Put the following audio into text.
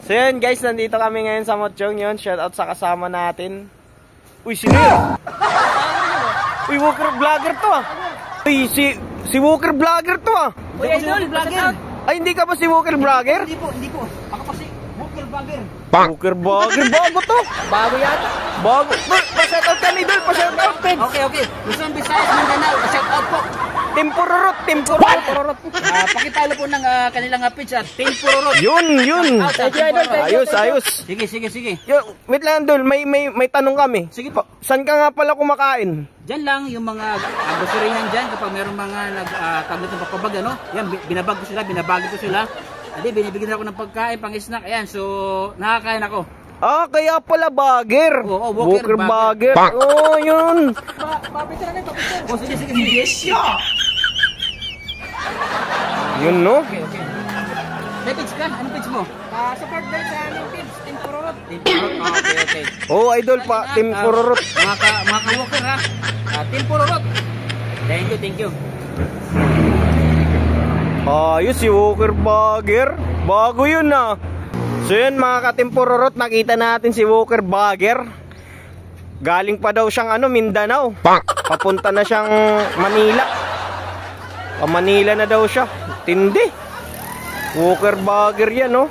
So yun guys, nandito kami ngayon sa Mochong yun. Shoutout sa kasama natin. Uy, sino yun? Uy, Walker Vlogger to ah. Uy, si Walker Vlogger to ah. Uy, idol, vlogger. Ay, hindi ka ba si Walker Vlogger? Hindi po. Ako pa si Walker Vlogger. Walker Vlogger, bago to. Bago yata. Bago. Pa-shoutout ka ni Idol, pa-shoutout. Okay. Luzon, Visayas, Mindanao. Shout out po. Timpururot. Pakipalo po ng kanilang page at Team Pururot. Yun. Ayos. Sige. Yo, wait lang Idol, may tanong kami. Sige po. Saan ka nga pala kumakain? Diyan lang yung mga groceryhan dyan kapag meron mga nagtablet ng papabag, ano? Yan, binabag ko sila. Adi, binibigyan ako ng pagkain, pang snack. Ayan, so nakakain ako. Ah, kaya pala bagger. Oo, Walker bagger. Oh, yun. Papita na. Oh, sige. Yun, no? Okay. May page ka? Anong page mo? Support guys sa aming page, Team Pururot. Okay. Oh, Idol pa, Team Pururot. Mga ka-walker ha. Team Pururot. Thank you. Ayos si Walker Bagger. Bago yun ah. So yun mga ka-Timpururot, nakita natin si Walker Bagger. Galing pa daw siyang Mindanao. Papunta na siyang Manila. Manila na daw siya. Tindi. Walker Bagger yan, no?